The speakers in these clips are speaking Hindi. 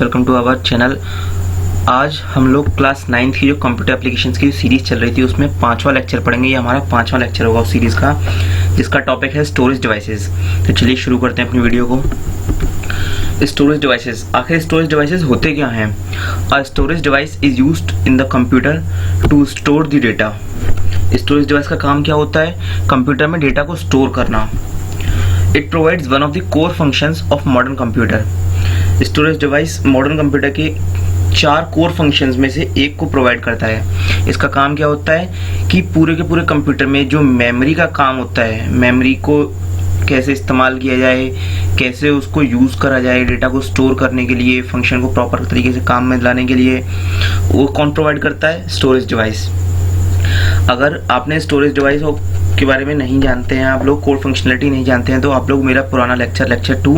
Welcome to our channel. आज हम लोग क्लास 9th की जो कंप्यूटर एप्लीकेशंस की सीरीज़ चल रही थी उसमें 5वां लेक्चर पढ़ेंगे। ये हमारा 5वां लेक्चर होगा उस सीरीज़ का, जिसका टॉपिक है स्टोरेज डिवाइसेस। तो चलिए शुरू करते हैं अपनी वीडियो को। स्टोरेज डिवाइसेस, आखिर स्टोरेज डिवाइसेस होते क्या हैं? A storage device is used in the computer to store the data. Storage device का काम क्या होता है? कंप्यूटर में डेटा को स्टोर करना। It provides one of the core functions of modern computer. Storage device modern computer के 4 कोर फंक्शंस में से एक को प्रोवाइड करता है। इसका काम क्या होता है कि पूरे के पूरे कंप्यूटर में जो मेमोरी का काम होता है, मेमोरी को कैसे इस्तेमाल किया जाए, कैसे उसको यूज़ करा जाए डेटा को स्टोर करने के लिए, फंक्शन को प्रॉपर तरीके से काम में लाने के लिए, वो कौन प्रोवाइड करता है? Storage device. अगर आपने स्टोरेज डिवाइस के बारे में नहीं जानते हैं, आप लोग कोर फंक्शनलिटी नहीं जानते हैं, तो आप लोग मेरा पुराना लेक्चर 2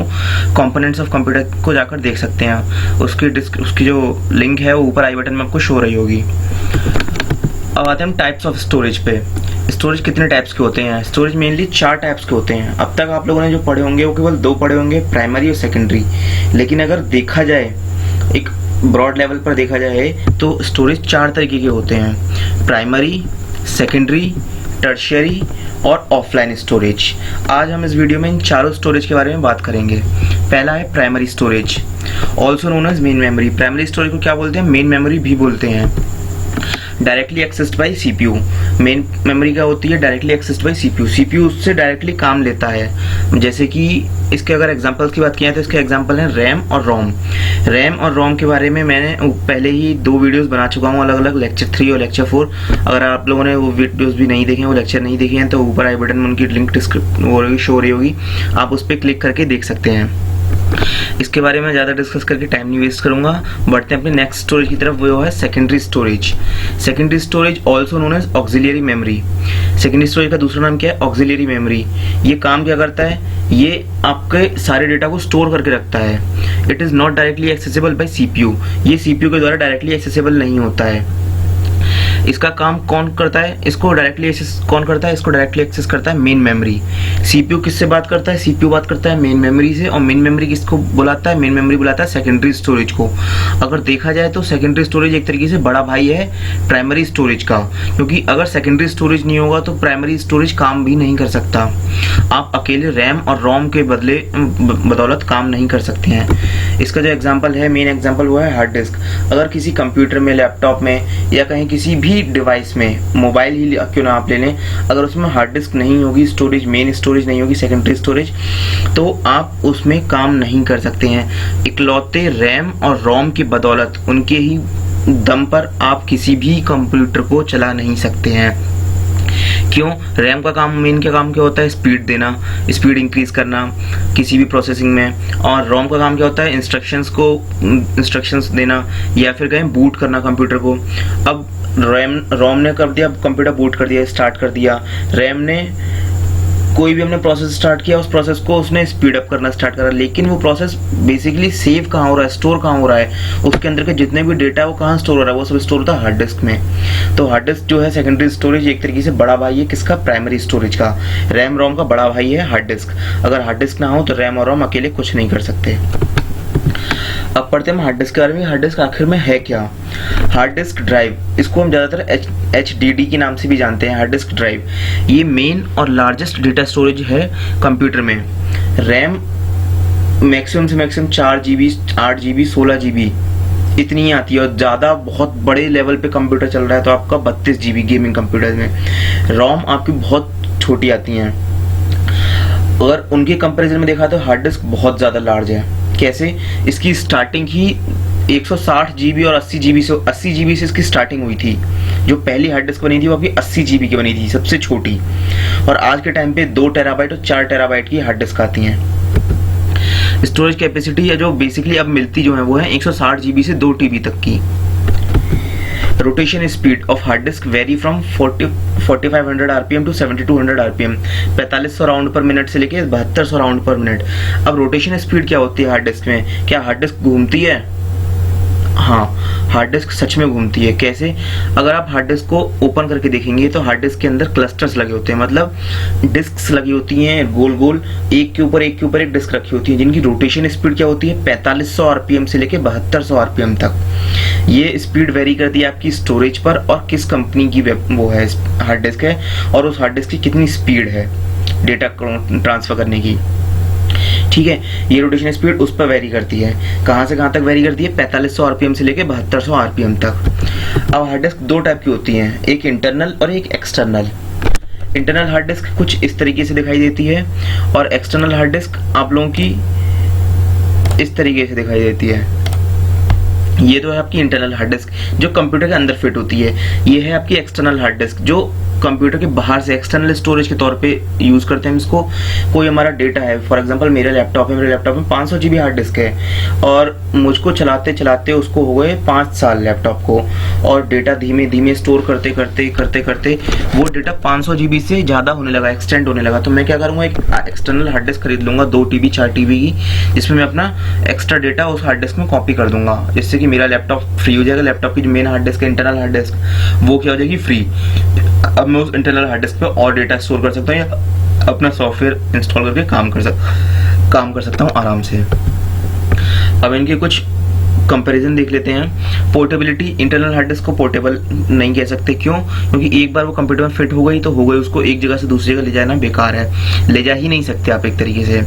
कंपोनेंट्स ऑफ कंप्यूटर को जाकर देख सकते हैं। उसकी जो लिंक है वो ऊपर आई बटन में आपको शो रही होगी। अब आते हैं हम टाइप्स ऑफ स्टोरेज पे। स्टोरेज कितने टाइप्स के होते हैं? स्टोरेज मेनली 4 टाइप्स के होते हैं। अब तक आप लोगों ने जो पढ़े होंगे वो केवल 2 पढ़े होंगे, प्राइमरी और सेकेंडरी। लेकिन अगर देखा जाए, एक ब्रॉड लेवल पर देखा जाए, तो स्टोरेज 4 तरीके के होते हैं: प्राइमरी, सेकेंडरी, टर्शियरी और ऑफलाइन स्टोरेज। आज हम इस वीडियो में इन चारों स्टोरेज के बारे में बात करेंगे। पहला है primary storage, also known as main memory. Primary storage को क्या बोलते हैं? मेन मेमोरी भी बोलते हैं। Directly accessed by CPU. Main memory क्या होती है? Directly accessed by CPU. CPU उससे डायरेक्टली काम लेता है। जैसे कि इसके अगर एग्जांपल्स की बात किया तो इसके एग्जांपल हैं रैम और रोम। रैम और रोम के बारे में मैंने पहले ही 2 वीडियोस बना चुका हूँ अलग अलग, लेक्चर 3 और लेक्चर 4। अगर आप लोगों ने वो वीडियोस भी नहीं देखे, वो लेक्चर नहीं देखे हैं, तो ऊपर आई बटन में उनकी लिंक डिस्क्रिप्शन शो रही होगी, आप उस पर क्लिक करके देख सकते हैं। इसके बारे में ज़्यादा डिस्कस करके टाइम नहीं वेस्ट करूंगा। बढ़ते हैं अपने नेक्स्ट स्टोरेज की तरफ, वो है secondary storage. Secondary storage also known as auxiliary memory. Secondary storage का दूसरा नाम क्या है? Auxiliary memory. ये काम क्या करता है? ये आपके सारे डेटा को स्टोर करके रखता है। It is not directly accessible by CPU. ये सीपीयू के द्वारा डायरेक्टली एक्सेसिबल नहीं होता है। इसका काम कौन करता है? इसको डायरेक्टली एक्सेस कौन करता है? इसको डायरेक्टली एक्सेस करता है मेन मेमोरी। सीपीयू किससे बात करता है? सीपीयू बात करता है मेन मेमोरी से। और मेन मेमोरी किसको बुलाता है? मेन मेमोरी बुलाता है सेकेंडरी स्टोरेज को। अगर देखा जाए तो सेकेंडरी स्टोरेज एक तरीके से बड़ा भाई है प्राइमरी स्टोरेज का, क्योंकि अगर सेकेंडरी स्टोरेज नहीं होगा तो प्राइमरी स्टोरेज काम भी नहीं कर सकता। आप अकेले रैम और रोम के बदौलत काम नहीं कर सकते हैं। इसका जो एग्जाम्पल है, मेन एग्जाम्पल, वो है हार्ड डिस्क। अगर किसी कंप्यूटर में, लैपटॉप में या कहीं किसी भी डिवाइस में, मोबाइल ही क्यों ना आप ले लें, अगर उसमें हार्ड डिस्क नहीं होगी, स्टोरेज, मेन स्टोरेज नहीं होगी, सेकेंडरी स्टोरेज, तो आप उसमें काम नहीं कर सकते हैं। इकलौते रैम और रोम की बदौलत, उनके ही दम पर आप किसी भी कंप्यूटर को चला नहीं सकते हैं। क्यों? रैम का काम, मेन का काम क्या होता है? स्पीड देना, स्पीड इंक्रीज करना किसी भी प्रोसेसिंग में। और रोम का काम क्या होता है? इंस्ट्रक्शंस देना, या फिर कहें बूट करना कंप्यूटर को। अब रोम ने कर दिया, कंप्यूटर बूट कर दिया, स्टार्ट कर दिया। रैम ने कोई भी हमने प्रोसेस स्टार्ट किया, उस प्रोसेस को उसने स्पीड अप करना स्टार्ट करा, लेकिन वो प्रोसेस बेसिकली सेव कहाँ हो रहा है, स्टोर कहाँ हो रहा है? उसके अंदर के जितने भी डेटा है वो कहाँ स्टोर हो रहा है? वो सब स्टोर होता है हार्ड डिस्क में। तो हार्ड डिस्क जो है सेकेंडरी स्टोरेज एक तरीके से बड़ा भाई है किसका? प्राइमरी स्टोरेज का। रैम रोम का बड़ा भाई है हार्ड डिस्क। अगर हार्ड डिस्क ना हो तो रैम और रोम अकेले कुछ नहीं कर सकते। अब पढ़ते हैं हार्ड डिस्क के बारे में। हार्ड डिस्क आखिर में है क्या? हार्ड डिस्क ड्राइव, इसको हम ज़्यादातर HDD के नाम से भी जानते हैं, हार्ड डिस्क ड्राइव। ये मेन और लार्जेस्ट डेटा स्टोरेज है कंप्यूटर में। रैम मैक्सिमम से मैक्सिमम 4 GB, 8 GB, 16 GB इतनी ही आती है। और ज़्यादा बहुत बड़े लेवल पे कंप्यूटर चल रहा है तो आपका 32 GB गेमिंग कंप्यूटर में। रोम आपकी बहुत छोटी आती हैं। अगर उनके कंपैरिजन में देखा तो हार्ड डिस्क बहुत ज़्यादा लार्ज है। कैसे? इसकी स्टार्टिंग ही 160 GB और 80 GB से इसकी स्टार्टिंग हुई थी। जो पहली हार्ड डिस्क बनी थी वो अभी 80 GB की बनी थी, सबसे छोटी। और आज के टाइम पे 2 टेराबाइट और 4 टेराबाइट की हार्ड डिस्क आती हैं। स्टोरेज कैपेसिटी है जो बेसिकली अब मिलती जो है वो है 160 GB से 2 TB तक की। Rotation speed of hard disk very from 4500 RPM to 7200 RPM। 4500 round per minute से लेके 7200 राउंड पर मिनट। अब रोटेशन स्पीड क्या होती है हार्ड डिस्क में? क्या हार्ड डिस्क घूमती है? हाँ, हार्ड डिस्क सच में घूमती है। कैसे? अगर आप हार्ड डिस्क को ओपन करके देखेंगे तो हार्ड डिस्क के अंदर क्लस्टर्स लगे होते हैं, मतलब डिस्क्स लगी होती हैं गोल गोल, एक के ऊपर एक डिस्क रखी होती है, जिनकी रोटेशन स्पीड क्या होती है 4500 आरपीएम से लेके 7200 आरपीएम तक। ये स्पीड वेरी करती है आपकी स्टोरेज पर और किस कंपनी की वो है हार्ड डिस्क है, और उस हार्ड डिस्क की कितनी स्पीड है डेटा ट्रांसफर करने की। ठीक है, ये रोटेशन स्पीड उस पर वेरी करती है। कहाँ से कहाँ तक वेरी करती है? 4500 आरपीएम से लेके 7200 आरपीएम तक। अब हार्ड डिस्क दो टाइप की होती हैं, एक इंटरनल और एक एक्सटर्नल। इंटरनल हार्ड डिस्क कुछ इस तरीके से दिखाई देती है और एक्सटर्नल हार्ड डिस्क आप लोगों की इस तरीके से दिखाई देती है। ये तो है आपकी इंटरनल हार्ड डिस्क जो कंप्यूटर के अंदर फिट होती है। ये है आपकी एक्सटर्नल हार्ड डिस्क जो कंप्यूटर के बाहर से एक्सटर्नल स्टोरेज के तौर पे यूज करते हैं इसको। कोई हमारा डेटा है, फॉर एग्जांपल मेरा लैपटॉप है, मेरे लैपटॉप में 500 GB हार्ड डिस्क है और मुझको चलाते चलाते उसको हो गए 5 साल लैपटॉप को, और डेटा धीमे धीमे स्टोर करते करते वो डेटा 500 GB से ज़्यादा होने लगा, एक्सटेंड होने लगा। तो मैं क्या करूँगा, एक एक्सटर्नल हार्ड डिस्क खरीद लूँगा 2 TB 4 TB की, जिसमें मैं अपना एक्स्ट्रा डेटा उस हार्ड डिस्क में कॉपी कर दूंगा, जिससे कि मेरा लैपटॉप फ्री हो जाएगा। लैपटॉप की जो मेन हार्ड डिस्क है इंटरनल हार्ड डिस्क, वो क्या हो जाएगी फ्री। अब मैं उस इंटरनल हार्ड डिस्क पे और डेटा स्टोर कर सकता हूँ या अपना सॉफ्टवेयर इंस्टॉल करके काम कर सकता हूँ आराम से। अब इनके कुछ कंपैरिजन देख लेते हैं। पोर्टेबिलिटी, इंटरनल हार्ड डिस्क को पोर्टेबल नहीं कह सकते। क्यों? क्योंकि एक बार वो कंप्यूटर में फिट हो गई तो हो गई, उसको एक जगह से दूसरी जगह ले जाना बेकार है, ले जा ही नहीं सकते आप एक तरीके से,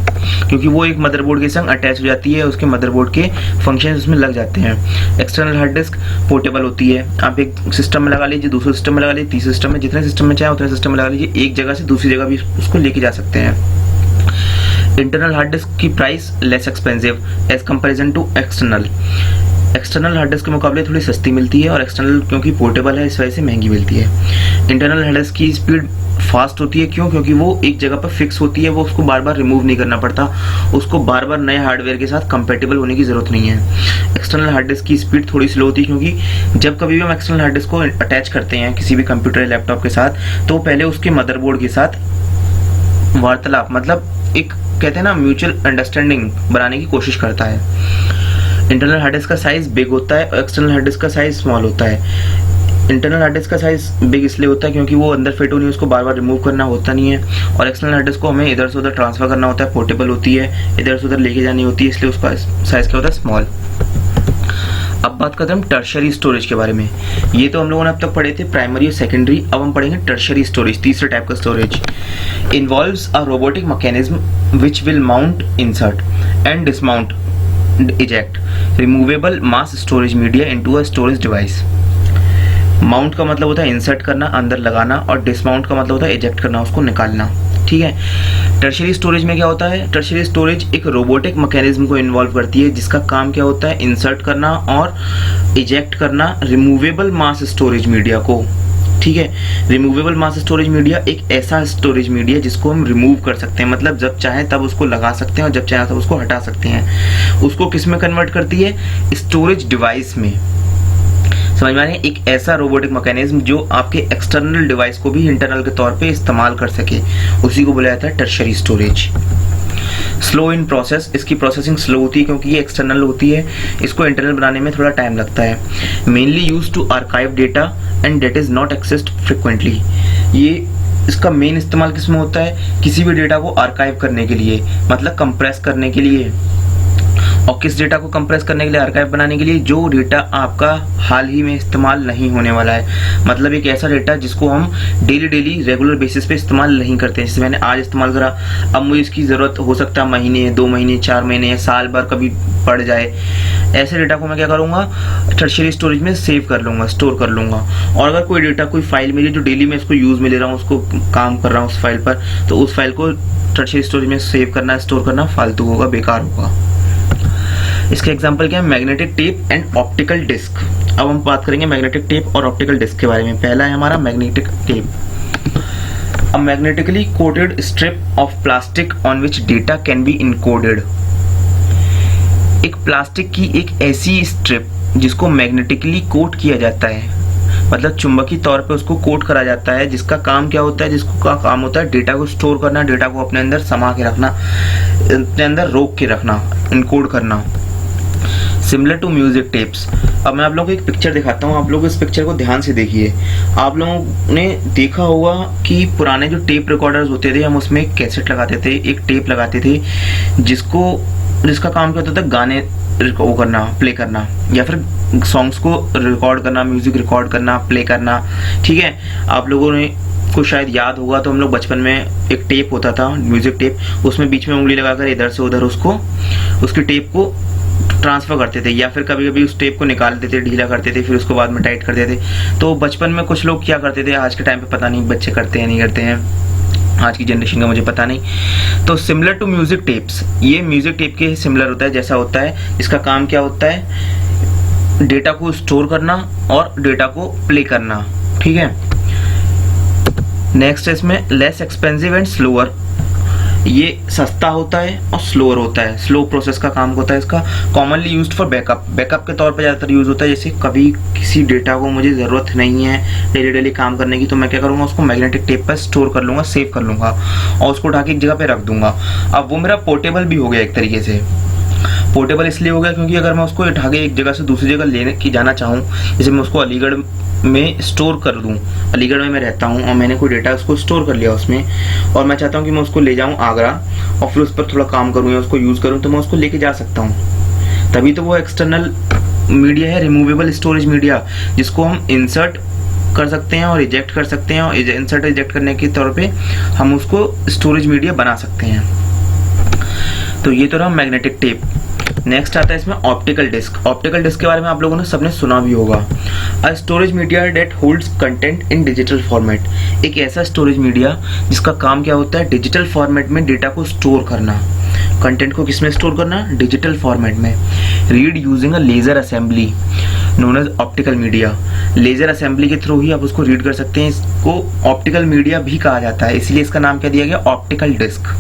क्योंकि वो एक मदरबोर्ड के संग अटैच हो जाती है, उसके मदरबोर्ड के फंक्शन उसमें लग जाते हैं। एक्सटर्नल हार्ड डिस्क पोर्टेबल होती है, आप एक सिस्टम में लगा लीजिए, दूसरे सिस्टम में लगा लीजिए, तीसरे सिस्टम में, जितने सिस्टम में चाहे उतने सिस्टम में लगा लीजिए, एक जगह से दूसरी जगह भी उसको लेके जा सकते हैं। इंटरनल हार्ड डिस्क की price less expensive as comparison to external. External hard disk के मुकाबले थोड़ी सस्ती मिलती है और एक्सटर्नल क्योंकि पोर्टेबल है इस वजह से महंगी मिलती है। इंटरनल हार्ड डिस्क की स्पीड फास्ट होती है। क्यों? क्योंकि वो एक जगह पर फिक्स होती है, वो उसको बार बार रिमूव नहीं करना पड़ता, उसको बार बार नए हार्डवेयर के साथ कंपेटेबल होने की जरूरत नहीं है। एक्सटर्नल हार्ड डिस्क की स्पीड थोड़ी स्लो होती है, क्योंकि जब कभी भी हम एक्सटर्नल हार्ड डिस्क को अटैच करते हैं किसी भी कंप्यूटर या लैपटॉप के साथ, तो पहले उसके मदरबोर्ड के साथ वार्तालाप, मतलब एक कहते हैं ना म्यूचुअल अंडरस्टैंडिंग बनाने की कोशिश करता है। इंटरनल हार्ड डिस्क का साइज बिग होता है और एक्सटर्नल हार्ड डिस्क का साइज स्मॉल होता है। इंटरनल हार्ड डिस्क का साइज बिग इसलिए होता है क्योंकि वो अंदर फिट होनी है, उसको बार बार रिमूव करना होता नहीं है, और एक्सटर्नल हार्ड डिस्क को हमें इधर से उधर ट्रांसफर करना होता है, पोर्टेबल होती है, इधर से उधर लेके जानी होती है, इसलिए उसका साइज क्या होता है स्मॉल। अब बात करते हैं हम टर्शरी स्टोरेज के बारे में। ये तो हम लोगों ने अब तक पढ़े थे प्राइमरी और सेकेंडरी, अब हम पढ़ेंगे टर्शरी स्टोरेज, तीसरे टाइप का storage. Involves a robotic mechanism which will mount, insert and dismount, eject removable mass storage media into a storage device। Mount का मतलब होता है इंसर्ट करना, अंदर लगाना, और डिसमाउंट का मतलब होता है इजेक्ट करना, उसको निकालना। ठीक है, टर्शरी स्टोरेज में क्या होता है? टर्शरी स्टोरेज एक रोबोटिक मैकेनिज्म को इन्वॉल्व करती है जिसका काम क्या होता है इंसर्ट करना और इजेक्ट करना रिमूवेबल मास स्टोरेज मीडिया को। ठीक है, रिमूवेबल मास स्टोरेज मीडिया एक ऐसा स्टोरेज मीडिया जिसको हम रिमूव कर सकते हैं, मतलब जब चाहे तब उसको लगा सकते हैं और जब चाहे तब उसको हटा सकते हैं। उसको किस में कन्वर्ट करती है? स्टोरेज डिवाइस में। समझ में आ रही है? एक ऐसा रोबोटिक मैकेनिज्म जो आपके एक्सटर्नल डिवाइस को भी इंटरनल के तौर पे इस्तेमाल कर सके, उसी को बोला जाता है tertiary storage. Slow in process, इसकी प्रोसेसिंग स्लो होती है क्योंकि ये एक्सटर्नल होती है, इसको इंटरनल बनाने में थोड़ा टाइम लगता है। Mainly use to archive data and that is not accessed frequently. ये इसका मेन इस्तेमाल किस में होता है? किसी भी डेटा को आर्काइव करने के लिए, मतलब कंप्रेस करने के लिए। और किस डेटा को कंप्रेस करने के लिए? आर्काइव बनाने के लिए जो डेटा आपका हाल ही में इस्तेमाल नहीं होने वाला है, मतलब एक ऐसा डेटा जिसको हम डेली रेगुलर बेसिस पे इस्तेमाल नहीं करते हैं। जैसे मैंने आज इस्तेमाल करा, अब मुझे इसकी ज़रूरत हो सकता है महीने, 2 महीने, 4 महीने या साल भर कभी पड़ जाए। ऐसे डेटा को मैं क्या करूँगा? टर्शरी स्टोरेज में सेव कर लूँगा, स्टोर कर लूँगा। और अगर कोई डेटा, कोई फाइल मेरी जो डेली मैं इसको यूज़ में ले रहा हूँ, उसको काम कर रहा हूँ उस फाइल पर, तो उस फाइल को टर्शरी स्टोरेज में सेव करना, स्टोर करना फालतू होगा, बेकार होगा। इसके एग्जांपल क्या है? Magnetic tape and optical disk. अब हम बात करेंगे मैग्नेटिक टेप और ऑप्टिकल डिस्क के बारे में। पहला है हमारा magnetic tape. A magnetically coated strip of plastic on which data can be encoded. एक प्लास्टिक की एक ऐसी स्ट्रिप जिसको मैग्नेटिकली कोट किया जाता है, मतलब चुंबकीय तौर पे उसको कोट करा जाता है, जिसका काम क्या होता है? जिसको का काम होता है डेटा को स्टोर करना, डेटा को अपने अंदर समा के रखना, अपने अंदर रोक के रखना, इनकोड करना। Similar to music tapes. अब मैं आप लोगों को एक पिक्चर दिखाता हूँ, आप लोग इस पिक्चर को ध्यान से देखिए। आप लोगों ने देखा होगा कि पुराने जो टेप रिकॉर्डर्स होते थे, हम उसमें एक कैसेट लगाते थे, एक टेप लगाते थे, जिसका काम क्या होता था, गाने वो करना, प्ले करना, या फिर सॉन्ग्स को रिकॉर्ड करना, म्यूजिक रिकॉर्ड करना, प्ले करना। ठीक है, आप लोगों ने को शायद याद होगा, तो हम लोग बचपन में एक टेप होता था, म्यूजिक टेप, उसमें बीच में उंगली लगाकर इधर से उधर उसकी टेप को ट्रांसफर करते थे, या फिर कभी कभी उस टेप को निकाल देते, ढीला करते थे, फिर उसको बाद में टाइट कर देते। तो बचपन में कुछ लोग क्या करते थे, आज के टाइम पे पता नहीं बच्चे करते हैं नहीं करते हैं, आज की जनरेशन का मुझे पता नहीं। तो सिमिलर टू म्यूजिक टेप्स, ये म्यूजिक टेप के सिमिलर होता है, जैसा होता है। इसका काम क्या होता है, डेटा को स्टोर करना और डेटा को प्ले करना। ठीक है, नेक्स्ट है इसमें लेस एक्सपेंसिव एंड स्लोअर। ये सस्ता होता है और स्लोअर होता है, स्लो प्रोसेस का काम होता है इसका। कॉमनली यूज्ड फॉर बैकअप के तौर पे ज़्यादातर यूज होता है। जैसे कभी किसी डेटा को मुझे ज़रूरत नहीं है डेली काम करने की, तो मैं क्या करूँगा, उसको मैग्नेटिक टेप पर स्टोर कर लूँगा, सेव कर लूँगा और उसको उठा के एक जगह पे रख दूंगा। अब वो मेरा पोर्टेबल भी हो गया एक तरीके से। पोर्टेबल इसलिए हो गया क्योंकि अगर मैं उसको उठा के एक जगह से दूसरी जगह लेने की जाना चाहूँ, जैसे मैं उसको अलीगढ़ में स्टोर कर दूं, अलीगढ़ में मैं रहता हूं और मैंने कोई डेटा उसको स्टोर कर लिया उसमें, और मैं चाहता हूं कि मैं उसको ले जाऊं आगरा और फिर उस पर थोड़ा काम करूं या उसको यूज़ करूं, तो मैं उसको लेके जा सकता हूं। तभी तो वो एक्सटर्नल मीडिया है, रिमूवेबल स्टोरेज मीडिया, जिसको हम इंसर्ट कर सकते हैं और इजेक्ट कर सकते हैं, और इंसर्ट इजेक्ट करने के तौर पे हम उसको स्टोरेज मीडिया बना सकते हैं। तो ये तो रहा मैग्नेटिक टेप। नेक्स्ट आता है इसमें ऑप्टिकल डिस्क। ऑप्टिकल डिस्क के बारे में आप लोगों ने सबने सुना भी होगा। A storage media that holds content in digital format. एक ऐसा स्टोरेज मीडिया जिसका काम क्या होता है, डिजिटल फॉर्मेट में डेटा को स्टोर करना। कंटेंट को किसमें स्टोर करना, डिजिटल फॉर्मेट में। Read using a laser assembly known as optical media. Laser assembly के थ्रू ही आप उसको रीड कर सकते हैं। इसको ऑप्टिकल मीडिया भी कहा जाता है, इसलिए इसका नाम क्या दिया गया, ऑप्टिकल डिस्क।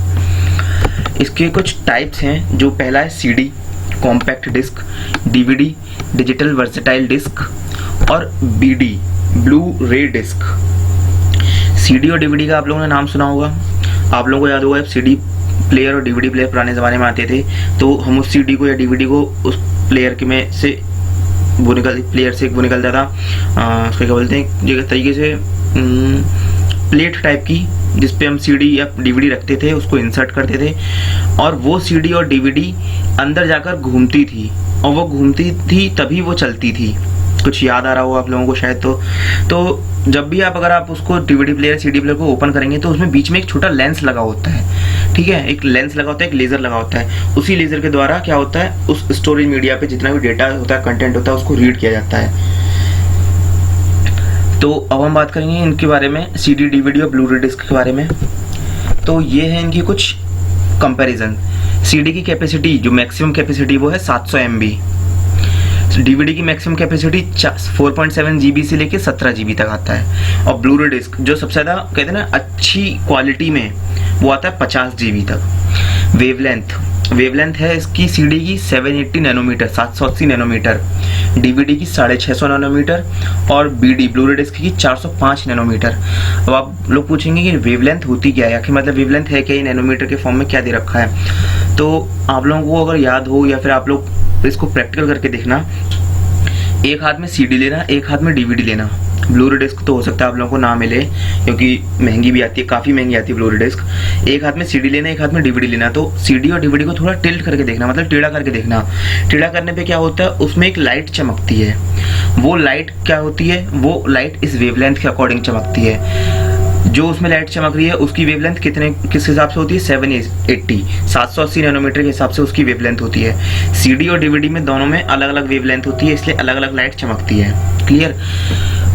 इसके कुछ टाइप्स हैं, जो पहला है CD, compact disk, DVD, digital versatile disk, और BD, Blu ray disk. CD और डीवीडी का आप लोगों ने नाम सुना होगा। आप लोगों को याद होगा, जब सीडी प्लेयर और डीवीडी प्लेयर पुराने ज़माने में आते थे, तो हम उस सीडी को या डीवीडी को उस प्लेयर के में से वो निकलता था, उसको क्या बोलते हैं, एक तरीके से प्लेट टाइप की, जिसपे हम सीडी या डीवीडी रखते थे, उसको इंसर्ट करते थे, और वो सीडी और डीवीडी अंदर जाकर घूमती थी, और वो घूमती थी तभी वो चलती थी। कुछ याद आ रहा होगा आप लोगों को शायद। तो जब भी अगर आप उसको डीवीडी प्लेयर सीडी प्लेयर को ओपन करेंगे, तो उसमें बीच में एक छोटा लेंस लगा होता है। ठीक है, एक लेंस लगा होता है, एक लेजर लगा होता है। उसी लेजर के द्वारा क्या होता है, उस स्टोरेज मीडिया पे जितना भी डेटा होता है, कंटेंट होता है, उसको रीड किया जाता है। तो अब हम बात करेंगे इनके बारे में, सीडी, डीवीडी और ब्लू रे डिस्क के बारे में। तो ये है इनकी कुछ कंपैरिजन। सीडी की कैपेसिटी, जो मैक्सिमम कैपेसिटी, वो है 700 MB। डीवीडी की मैक्सिमम कैपेसिटी 4.7 GB से लेके 17 GB तक आता है। और ब्लू रे डिस्क, जो सबसे ज़्यादा कहते हैं ना अच्छी क्वालिटी में, वो आता है 50 GB तक। वेवलेंथ है इसकी सीडी की 780 नैनोमीटर, 780 नैनोमीटर, डीवीडी की 650 नैनोमीटर, और बीडी, ब्लू रे डिस्क की 405 नैनोमीटर। अब आप लोग पूछेंगे कि वेवलेंथ होती क्या है, आखिर मतलब वेवलेंथ है क्या, नैनोमीटर के फॉर्म में क्या दे रखा है। तो आप लोगों को अगर याद हो, या फिर आप लोग इसको प्रैक्टिकल करके देखना, एक हाथ में सीडी लेना, एक हाथ में डीवीडी लेना। ब्लू रे डिस्क तो हो सकता है आप लोगों को ना मिले, क्योंकि महंगी भी आती है, काफ़ी महंगी आती है ब्लू रे डिस्क। एक हाथ में सीडी लेना, एक हाथ में डीवीडी लेना। तो सीडी और डीवीडी को थोड़ा टिल्ट करके देखना, मतलब टेढ़ा करके देखना। टेढ़ा करने पे क्या होता है, उसमें एक लाइट चमकती है। वो लाइट क्या होती है, वो लाइट इस वेवलेंथ के अकॉर्डिंग चमकती है। जो उसमें लाइट चमक रही है, उसकी वेवलेंथ किस हिसाब से होती है, 780 नैनोमीटर के हिसाब से उसकी वेवलेंथ होती है। सीडी और डीवीडी में दोनों में अलग अलग वेवलेंथ होती है, इसलिए अलग अलग लाइट चमकती है। क्लियर।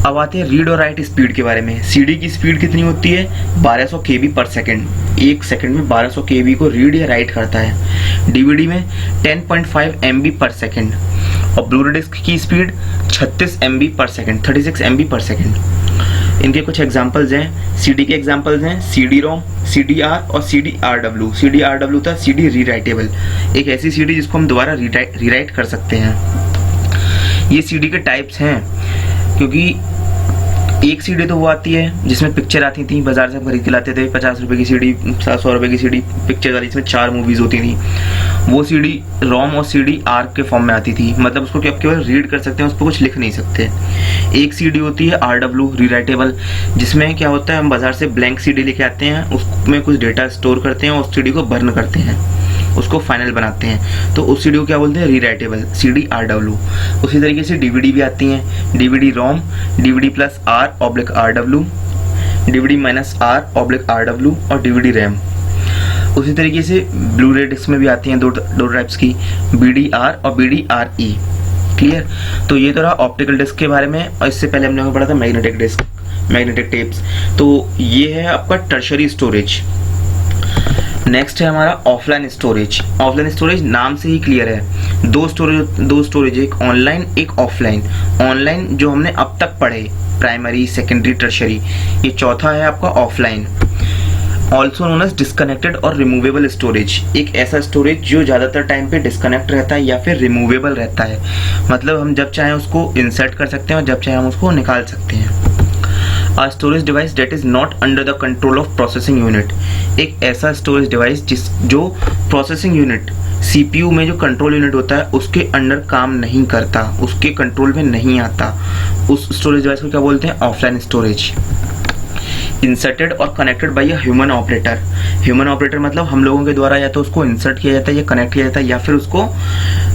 अब आते हैं रीड और राइट स्पीड के बारे में। सीडी की स्पीड कितनी होती है, 1200 KB पर सेकेंड। एक सेकेंड में 1200 KB को रीड या राइट करता है। डीवीडी में 10.5 MB पर सेकेंड, और ब्लू रे डिस्क की स्पीड 36 MB पर सेकेंड, 36 MB पर सेकेंड। इनके कुछ एग्जांपल्स हैं। सीडी के एग्जांपल्स हैं सीडी रोम, CDR और CDRW। CDRW था सीडी रीराइटेबल, एक ऐसी सीडी जिसको हम दोबारा रीराइट कर सकते हैं। ये सीडी के टाइप्स हैं, क्योंकि एक सीडी तो वो आती है जिसमें पिक्चर आती थी, बाजार से खरीद के लाते थे, 50 रुपए की सीडी, 100 रुपए की सीडी पिक्चर वाली, इसमें 4 मूवीज होती थी। वो सीडी रोम और सीडी आर्क के फॉर्म में आती थी, मतलब उसको आप केवल रीड कर सकते हैं, उस पर कुछ लिख नहीं सकते। एक सीडी होती है RW रीराइटेबल, जिसमें क्या होता है हम बाजार से ब्लैंक सीडी लेके आते हैं, उसमें कुछ डेटा स्टोर करते हैं और उस सीडी को बर्न करते हैं, उसको फाइनल बनाते हैं, तो उस सीडी को क्या बोलते हैं, रीराइटेबल सीडी RW। उसी तरीके से DVD भी आती हैं, DVD रोम, DVD plus R/RW, DVD minus R/RW और DVD रैम। उसी तरीके से ब्लू रे डिस्क में भी आती हैं दो टाइप्स की, BD-R और BD-RE। क्लियर। तो ये तो रहा ऑप्टिकल डिस्क के बारे में, और इससे पहले हमने पढ़ा था मैग्नेटिक डिस्क, मैग्नेटिक टेप्स। तो ये है आपका टर्शरी स्टोरेज। नेक्स्ट है हमारा ऑफलाइन स्टोरेज। ऑफलाइन स्टोरेज नाम से ही क्लियर है, दो स्टोरेज, एक ऑनलाइन एक ऑफलाइन। ऑनलाइन जो हमने अब तक पढ़े, प्राइमरी, सेकेंडरी, टर्शरी। ये चौथा है आपका offline, also known as disconnected और रिमूवेबल स्टोरेज। एक ऐसा स्टोरेज जो ज़्यादातर टाइम पे डिस्कनेक्ट रहता है या फिर रिमूवेबल रहता है, मतलब हम जब चाहें उसको इंसर्ट कर सकते हैं और जब चाहें हम उसको निकाल सकते हैं। A storage device that is not under the control of processing unit। एक ऐसा स्टोरेज डिवाइस जो प्रोसेसिंग यूनिट, CPU में जो कंट्रोल यूनिट होता है उसके अंडर काम नहीं करता, उसके कंट्रोल में नहीं आता, उस स्टोरेज डिवाइस को क्या बोलते हैं, ऑफलाइन स्टोरेज। इंसर्टेड और connected by a human operator. Human operator मतलब हम लोगों के द्वारा या तो उसको इंसर्ट किया जाता है या कनेक्ट किया जाता है, या फिर उसको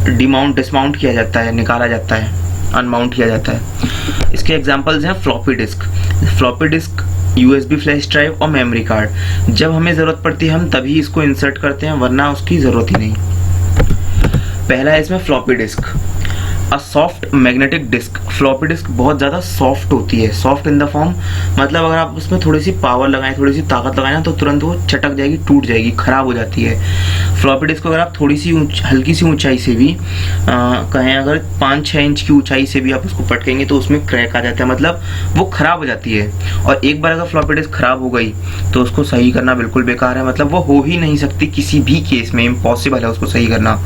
डिसमाउंट किया जाता है, निकाला जाता है, अनमाउंट किया जाता है। इसके एग्जांपल्स हैं floppy disk, USB flash drive और मेमोरी कार्ड। जब हमें ज़रूरत पड़ती है हम तभी इसको इंसर्ट करते हैं, वरना उसकी ज़रूरत ही नहीं। पहला है इसमें floppy disk. A soft magnetic disk. Floppy disk बहुत ज़्यादा सॉफ्ट होती है, सॉफ्ट इन द फॉर्म मतलब अगर आप उसमें थोड़ी सी पावर लगाएं, थोड़ी सी ताकत लगाएं ना, तो तुरंत वो चटक जाएगी, टूट जाएगी, खराब हो जाती है। फ्लॉपी डिस्क को अगर आप थोड़ी सी हल्की सी ऊंचाई से भी कहें, अगर 5-6 इंच की ऊंचाई से भी आप उसको पटकेंगे तो उसमें क्रैक आ जाता है, मतलब वो खराब हो जाती है। और एक बार अगर फ्लॉपी डिस्क खराब हो गई तो उसको सही करना बिल्कुल बेकार है, मतलब वो हो ही नहीं सकती किसी भी केस में, इम्पॉसिबल है उसको सही करना।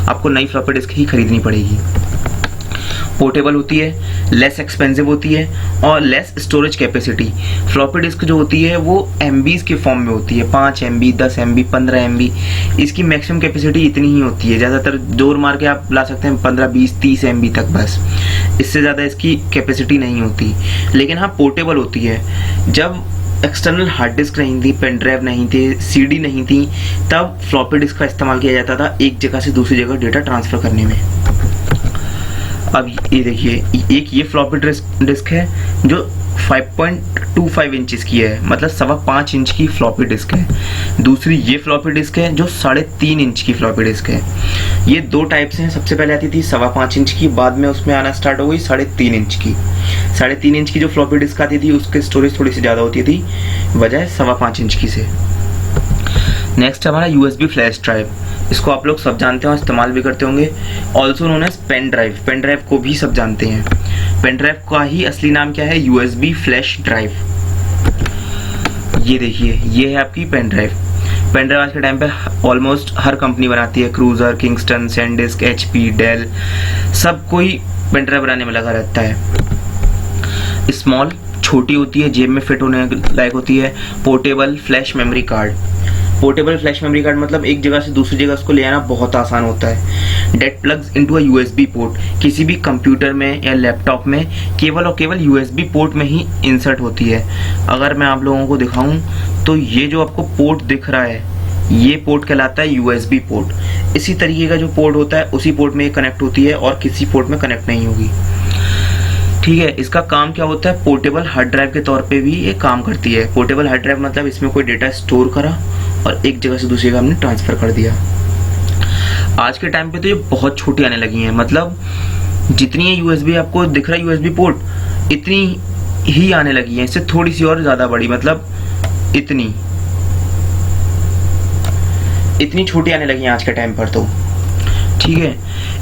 आपको नई फ्लॉपी डिस्क ही खरीदनी पड़ेगी। पोर्टेबल होती है, लेस एक्सपेंसिव होती है और less storage capacity. Floppy disk जो होती है वो MBs के फॉर्म में होती है, 5 MB, 10 MB, 15 MB। इसकी मैक्सिमम कैपेसिटी इतनी ही होती है, ज़्यादातर जोर मार के आप ला सकते हैं 15, 20, 30 MB तक, बस इससे ज़्यादा इसकी कैपेसिटी नहीं होती। लेकिन हाँ पोर्टेबल होती है। जब एक्सटर्नल हार्ड डिस्क नहीं थी, पेन ड्राइव नहीं थे, CD नहीं थी, तब फ्लॉपी डिस्क का इस्तेमाल किया जाता था एक जगह से दूसरी जगह डेटा ट्रांसफ़र करने में। अब ये देखिए, एक ये फ्लॉपी डिस्क है जो 5.25 इंचेस की है, मतलब 5.25 इंच की फ्लॉपी डिस्क है। दूसरी ये फ्लॉपी डिस्क है जो 3.5 इंच की फ्लॉपी डिस्क है। ये दो टाइप्स हैं, सबसे पहले आती थी 5.25 इंच की, बाद में उसमें आना स्टार्ट हो गई 3.5 इंच की। 3.5 इंच की जो फ्लॉपी डिस्क आती थी उसकी स्टोरेज थोड़ी सी ज़्यादा होती थी बजाय 5.25 इंच की से। नेक्स्ट हमारा USB फ्लैश ड्राइव। इसको आप लोग सब जानते हैं और इस्तेमाल भी करते होंगे, also known as pen drive. Pen drive को भी सब जानते हैं। पेन ड्राइव का ही असली नाम क्या है, USB फ्लैश ड्राइव। ये देखिए, ये है आपकी पेन ड्राइव। पेन ड्राइव आज के टाइम पे ऑलमोस्ट हर कंपनी बनाती है, Cruzer, Kingston, SanDisk, HP, Dell, सब कोई पेन ड्राइव बनाने में लगा रहता है। स्मॉल, छोटी होती है, जेब में फिट होने लायक होती है। Portable flash memory card. Portable flash memory card मतलब एक जगह से दूसरी जगह उसको ले आना बहुत आसान होता है। That plugs into a USB port. किसी भी कंप्यूटर में या लैपटॉप में केवल और केवल USB पोर्ट में ही इंसर्ट होती है। अगर मैं आप लोगों को दिखाऊं तो ये जो आपको पोर्ट दिख रहा है, ये पोर्ट कहलाता है USB पोर्ट। इसी तरीके का जो पोर्ट होता है उसी पोर्ट में ये कनेक्ट होती है और किसी पोर्ट में कनेक्ट नहीं होगी। ठीक है, इसका काम क्या होता है, पोर्टेबल हार्ड ड्राइव के तौर पे भी ये काम करती है। पोर्टेबल हार्ड ड्राइव मतलब इसमें कोई डेटा स्टोर करा और एक जगह से दूसरी जगह हमने ट्रांसफर कर दिया। आज के टाइम पे तो ये बहुत छोटी आने लगी हैं, मतलब जितनी ये USB आपको दिख रहा है USB पोर्ट, इतनी ही आने लगी है, इससे थोड़ी सी और ज्यादा बड़ी, मतलब इतनी छोटी आने लगी है आज के टाइम पर तो। ठीक है,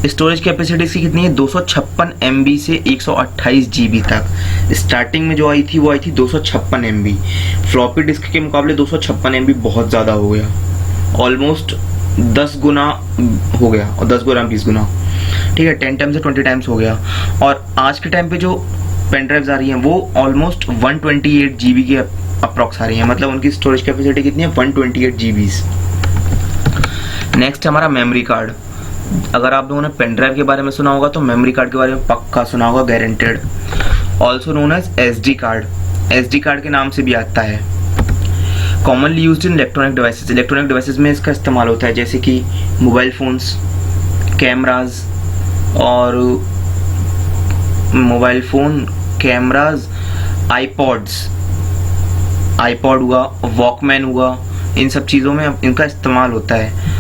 स्टोरेज कैपेसिटी इसकी कितनी है, 256 MB से 128 GB तक। स्टार्टिंग में जो आई थी वो आई थी 256 MB। फ्लॉपी डिस्क के मुकाबले 256 MB बहुत ज़्यादा हो गया, ऑलमोस्ट 10 गुना हो गया, और 10 गुना 20 गुना, ठीक है, 10 टाइम्स से 20 टाइम्स हो गया। और आज के टाइम पे जो पेन ड्राइव्स आ रही हैं वो ऑलमोस्ट 128 GB के अप्रॉक्स आ रही हैं, मतलब उनकी स्टोरेज कैपेसिटी कितनी है, 128 GB। नेक्स्ट हमारा मेमोरी कार्ड। अगर आप लोगों ने पेन ड्राइव के बारे में सुना होगा तो मेमोरी कार्ड के बारे में पक्का सुना होगा, गारंटेड। Also known as SD card, SD card के नाम से भी आता है। Commonly used in electronic devices, electronic devices में इसका इस्तेमाल होता है, जैसे कि मोबाइल फोन्स, कैमराज और मोबाइल फ़ोन, कैमराज, आईपॉड हुआ, वॉकमैन हुआ, इन सब चीज़ों में इनका इस्तेमाल होता है।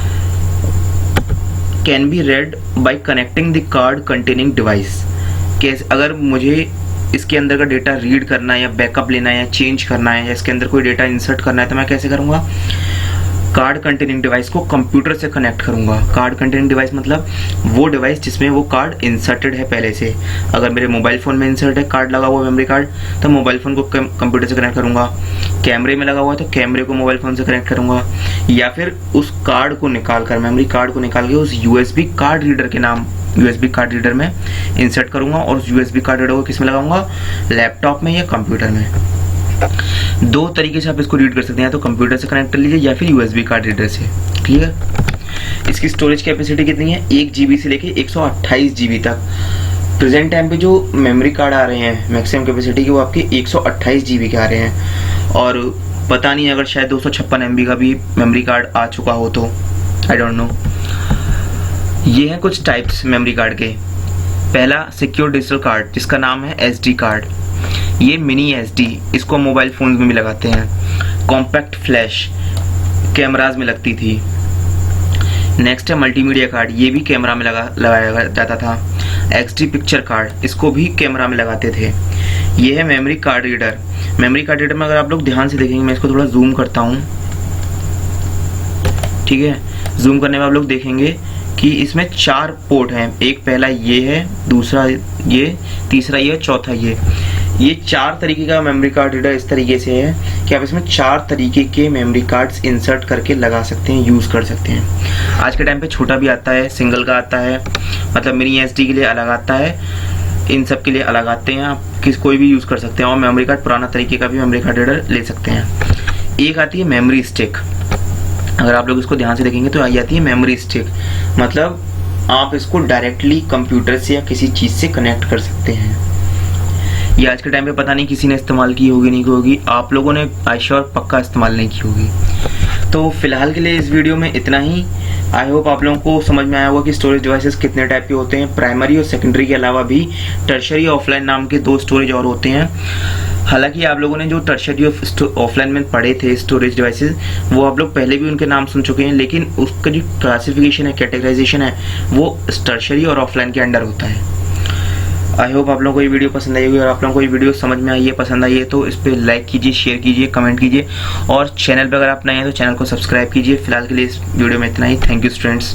Can be read by connecting the card containing device, कैसे अगर मुझे इसके अंदर का डेटा रीड करना है या बैकअप लेना है या चेंज करना है या इसके अंदर कोई डेटा इंसर्ट करना है तो मैं कैसे करूँगा, कार्ड कंटेनिंग डिवाइस को कंप्यूटर से कनेक्ट करूंगा। कार्ड कंटेनिंग डिवाइस मतलब वो डिवाइस जिसमें वो कार्ड इंसर्टेड है पहले से। अगर मेरे मोबाइल फ़ोन में इंसर्ट है कार्ड लगा हुआ मेमोरी कार्ड, तो मोबाइल फ़ोन को कंप्यूटर से कनेक्ट करूंगा। कैमरे में लगा हुआ है तो कैमरे को मोबाइल फ़ोन से कनेक्ट करूंगा, या फिर उस कार्ड को निकाल कर, मेमोरी कार्ड को निकाल के उस USB कार्ड रीडर के नाम USB कार्ड रीडर में इंसर्ट करूंगा और उस USB कार्ड रीडर को किस में लगाऊंगा, लैपटॉप में या कंप्यूटर में। दो तरीके से आप इसको रीड कर सकते हैं, तो कंप्यूटर से कनेक्ट कर लीजिए या फिर USB कार्ड रीडर से। क्लियर। इसकी स्टोरेज कैपेसिटी कितनी है, 1 GB से लेके 128 GB तक। प्रेजेंट टाइम पे जो मेमोरी कार्ड आ रहे हैं मैक्सिमम कैपेसिटी के वो आपके 128 GB के आ रहे हैं, और पता नहीं अगर शायद 256 MB का भी मेमोरी कार्ड आ चुका हो तो आई डोंट नो। ये हैं कुछ टाइप्स मेमोरी कार्ड के। पहला सिक्योर डिजिटल कार्ड जिसका नाम है SD कार्ड, ये मिनी SD, इसको मोबाइल फोन में भी लगाते हैं। कॉम्पैक्ट फ्लैश कैमराज में लगती थी। नेक्स्ट है मल्टीमीडिया कार्ड, ये भी कैमरा में लगाया जाता था। XD पिक्चर कार्ड, इसको भी कैमरा में लगाते थे। ये है memory card reader. Memory card reader में अगर आप लोग ध्यान से देखेंगे, मैं इसको थोड़ा जूम करता हूँ, ठीक है। जूम करने में आप लोग देखेंगे कि इसमें 4 पोर्ट हैं। एक पहला ये है, दूसरा ये, तीसरा ये, चौथा ये 4 तरीके का मेमोरी कार्ड रीडर इस तरीके से है कि आप इसमें 4 तरीके के मेमोरी कार्ड्स इंसर्ट करके लगा सकते हैं, यूज़ कर सकते हैं। आज के टाइम पे छोटा भी आता है, सिंगल का आता है, मतलब मिनी SD के लिए अलग आता है, इन सब के लिए अलग आते हैं। आप कोई भी यूज़ कर सकते हैं, और मेमोरी कार्ड पुराना तरीके का भी मेमोरी कार्ड रीडर ले सकते हैं। एक आती है मेमोरी स्टिक, अगर आप लोग इसको ध्यान से देखेंगे तो आई आती है मेमोरी स्टिक, मतलब आप इसको डायरेक्टली कंप्यूटर से या किसी चीज़ से कनेक्ट कर सकते हैं। ये आज के टाइम पे पता नहीं किसी ने इस्तेमाल की होगी नहीं की होगी, आप लोगों ने आई श्योर पक्का इस्तेमाल नहीं की होगी। तो फिलहाल के लिए इस वीडियो में इतना ही। आई होप आप लोगों को समझ में आया होगा कि स्टोरेज डिवाइसेस कितने टाइप के होते हैं। प्राइमरी और सेकेंडरी के अलावा भी टर्शरी ऑफलाइन नाम के 2 स्टोरेज और होते हैं। हालांकि आप लोगों ने जो टर्शरी ऑफलाइन में पढ़े थे स्टोरेज डिवाइसेस, वो आप लोग पहले भी उनके नाम सुन चुके हैं, लेकिन उसका जो क्लासिफिकेशन है, कैटेगराइजेशन है, वो टर्शरी और ऑफलाइन के अंडर होता है। आई होप आप लोगों को ये वीडियो पसंद आई होगी, और आप लोगों को ये वीडियो समझ में आई है, पसंद आई है तो इस पर लाइक कीजिए, शेयर कीजिए, कमेंट कीजिए, और चैनल पर अगर आप नए हैं तो चैनल को सब्सक्राइब कीजिए। फिलहाल के लिए इस वीडियो में इतना ही। Thank you students.